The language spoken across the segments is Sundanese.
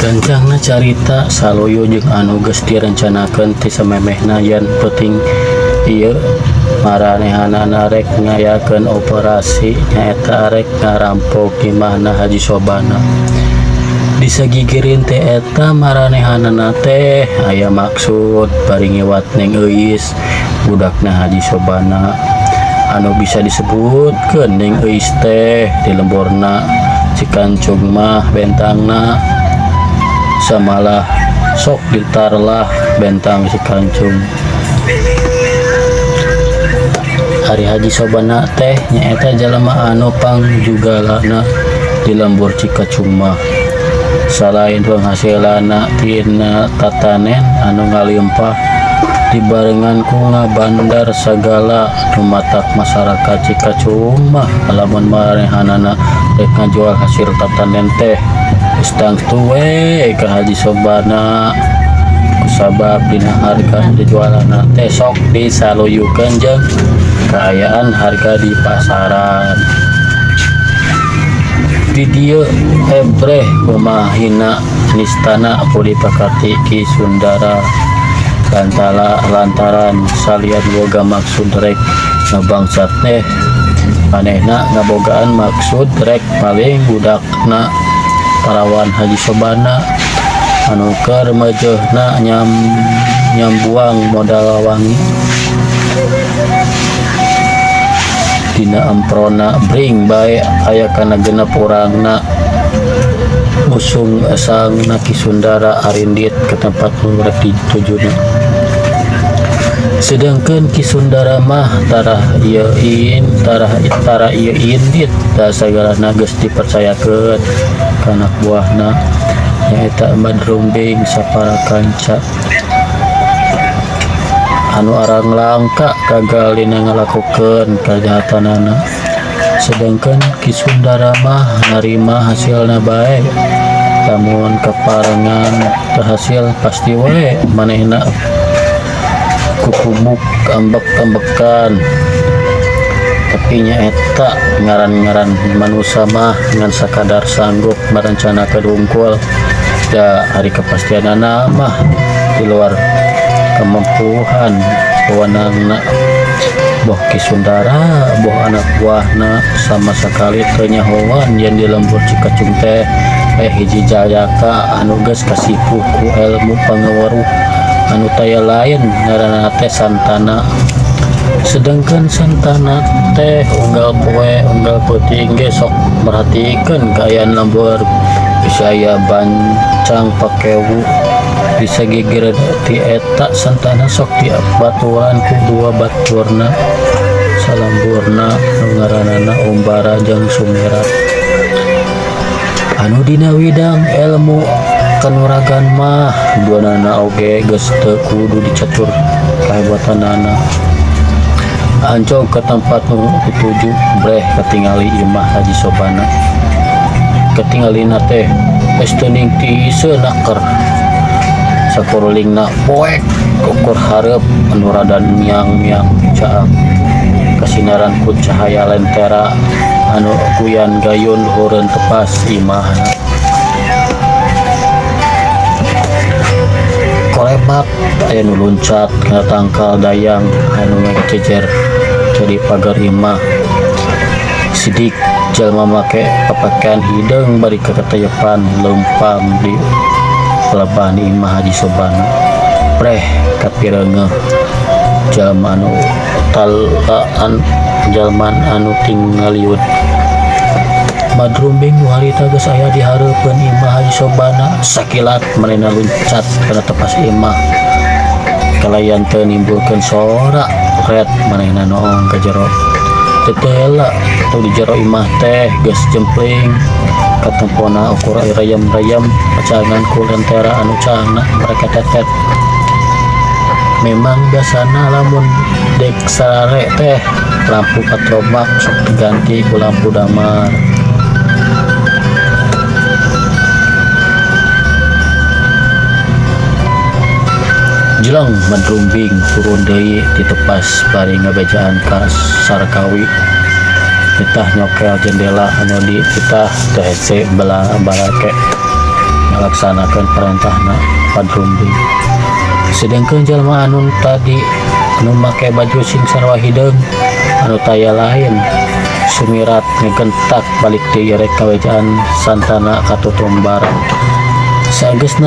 Gancangna carita saloyo jeung anu geus direncanakeun ti samemehna yen penting ieu maranehanana rek ngayakeun operasi nyaeta rek ngarampok imahna Haji Sobana. Disagigirin teh eta maranehanana teh aya maksud bari ngiwat Neng Euis budakna Haji Sobana anu bisa disebutkeun Neng Euis teh di lemborna Cikancung mah bentangna samalah sok ditarlah bentang Cikancung. Ari Haji Sobana teh nyaeta jalema anu pangjugalana di lembur Cikancung mah. Selain penghasilanna tina tatanen anu ngalimpah dibarengan ku ngabandar sagala dumatak masyarakat Cikancung mah lamun marehanana rek ngajual hasil tatanen teh istang tuwe ke Haji Sobana kusabab dina harga dijualana teh sok disaluyukeun jeung kaayaan harga di pasaran. Di dieu ebreh kumahina nistana Pudi Pakarti Ki Sundara lantaran salian boga maksud rek ngabangsat teh manehna ngabogaan maksud rek paling budakna parawan Haji Sobana anu keur meujeuna nyambuang modal wangi dina amprona bring bae aya kana genep urangna usung asangna Ki Sundara arindit ke tempat nu rek ditujuna. Sedangkan Ki Sundara mah tarah ieu indit da sagalana geus dipercayakeun ka anak buahna nyaeta Madrumbing saparakanca anu arang langka gagal dina ngalakukeun kajahatanana. Sedangkan Ki Sundara mah narima hasilna bae lamun kaparengan terhasil pasti we manehna kukubuk ambek-ambekan tapi nyaeta ngaran-ngaran manusia mah ngan sakadar sanggup merencanakeun hungkul da hari kepastianana mah di luar kemampuan wewenangna. Boh Ki Sundara boh anak buahna sama sekali teu nyahoan yen di lembur Cikancung teh hiji jayaka anu geus kasipuh ku ilmu pangaweruh anu taya lain ngaranna teh Santana. Sedangkan Santana teh unggal poe unggal peuting ge sok merhatikeun kaayaan lembur bisa aya bancang pakewu bisa gigir ti eta Santana sok diabaturan ku dua baturna salamburna nu ngaranana Umbara jeung Sumirat anu dina widang ilmu kanuragan mah duanana oge geus teu kudu dicatur kahebatanana. Ancog ke tempat nu dituju breh ketingali imah Haji Sobana. Ketinggalina teh geus teu ning ti seunaker sakurulingna poek ukur hareup anu rada miang-miang caang kasinaran ku cahaya lentera anu kuyan gayun luhureun tepas imahna. Kolebat aya nu luncat kana tangkal dayang anu ngecejer jadi pagar imah. Sidik jalma make papakean hideung bari kakatayepan leumpang di pelabahan imah Haji Sobana. Preh kapireungeuh jalma anu talaan jalman anu tinggaliut. Madrumbing nu harita geus aya di hareupeun imah Haji Sobana sakilat manehna luncat kana tepas imah kalayan teu nimbulkeun sorak ret manehna noong ka jero. Tetela tu di jero imah teh geus jempling katempona ukur rayam-rayam pacangan ku lentera anu cahna mereka tetet. Memang biasana lamun dek sare teh lampu patrobak sok diganti ku lampu damar. Jelang Madrumbing turun deui di tepas bari ngabejaan ka Sarkawi. Ditah nyokel jendela anu di titah teh hece balake. melaksanakan perintahna Padrumbing. Sedangkan jalma anu tadi anu make baju sing sarwa hideung anu taya lain sumirat ngegentak balik deui rek kawejaan santana katutum barang. Saenggeus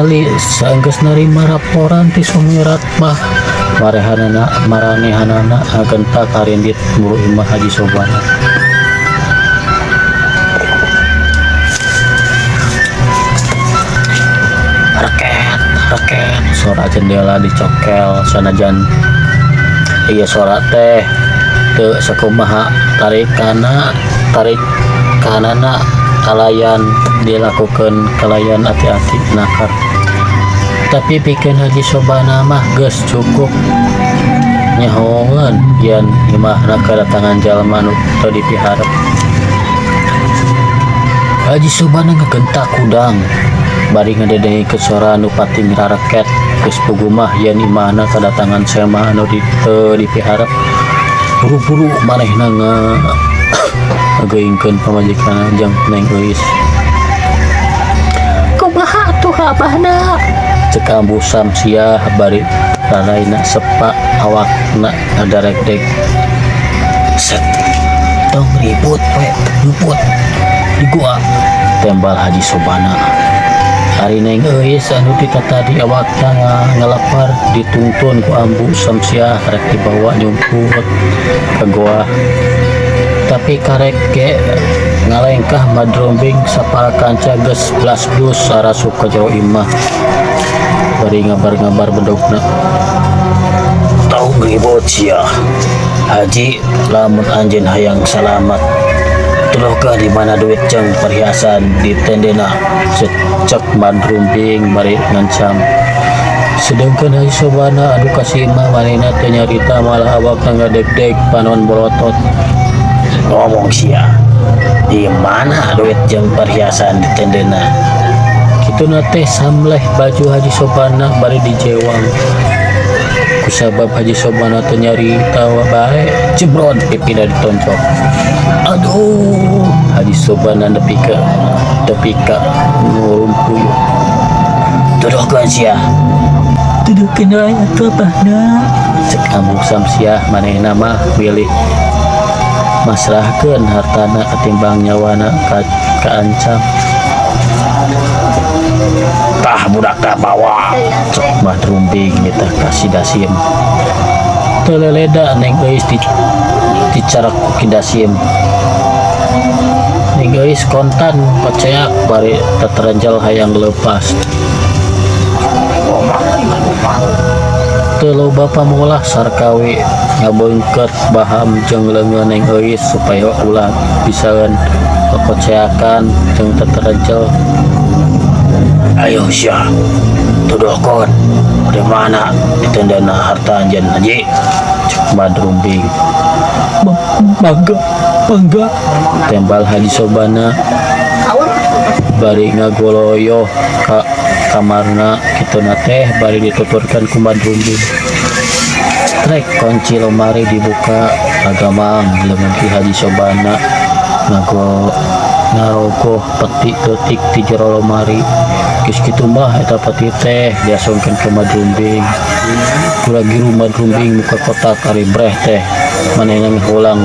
narima laporan ti sumirat mah maranehanana ngagentak harindit muru imah Haji Sobana. Reket suara jendela dicokel sanajan iya suara teh teu sakumaha tarik kanana kalayan dilakukan kalayan hati-hati nakar, tapi pikeun Haji Sobana mah geus cukup nyahongan yen imahna kedatangan jalma nu teu dipiharep. Haji Sobana ngagentak kudang bari ngadedengi ke suara anu pating raket geus pugumah yen imahna kedatangan sema anu dipiharep. Buru-buru manehna ngageuingkeun pamajikanna jeung Neng Euis. Kumaha atuh abahna? Cek Ambu Samsiah bari raraina sepak awakna ngadarek-dek. Set. Tong ribut we, ribut di gua. Tembal Haji Sobana. Hari Neng Euis anu ditatadi awakna ngalapar dituntun ku Ambu Samsiah rek dibawa nyumput ka goa. Tapi karek ge ngalengkah Madrumbing sapara kanca geus blas-blus sarasuk ka jero imah. Bari ngabar-ngabar bedogna. Tau ribut sia. Haji lamun anjeun hayang salamat tuluhkah di mana duit jeung perhiasan di tendena, cek Madrumbing bari ngancam. Sedangkan Haji Sobana anu kasih imah manehna teu nyarita malah awakna ngadeg-deg panon bolotot. Ngomong sia, di mana duit jeung perhiasan di tendena? Kituna teh samleh baju Haji Sobana bari dijewang. Kusabab Haji Sobana teu nyarita bae jebrod pipina ditonjok. Aduh, Haji Sobana nepi ka ngurumpuy. Tuduhkeun sia. Tuduhkeun wae atuh abahna. Cek Ambu Samsiah manehna mah pilih masrahkeun hartana ketimbang nyawana kaancam. Tah budak teh bawa. Cek Madrumbing mitah kasih dasim. Teu leleda Neng Euis dicarak kidasim. Neng Euis kontan paceak bari teterenjel hayang leupas. Teu loba pamulah sarkawi ngabeungkeut baham jeung leungeun Neng Euis supaya ulah bisaeun kekoceakan jeung teterenjel. Ayo sia, tuduhkeun di mana di tendana harta anjeun Haji? Cek Madrumbing. Mangga. Tembal Haji Sobana bari ngagoloyo ka kamarna kituna teh bari dituturkan ku Madrumbing. Trek kunci lemari dibuka agamang leungeun ki Haji Sobana narogoh peti detik di jero lemari. Geus kitu mah eta peti teh diasungkeun ke Madrumbing. Kura giru Madrumbing muka kotak ari breh teh manehna ulang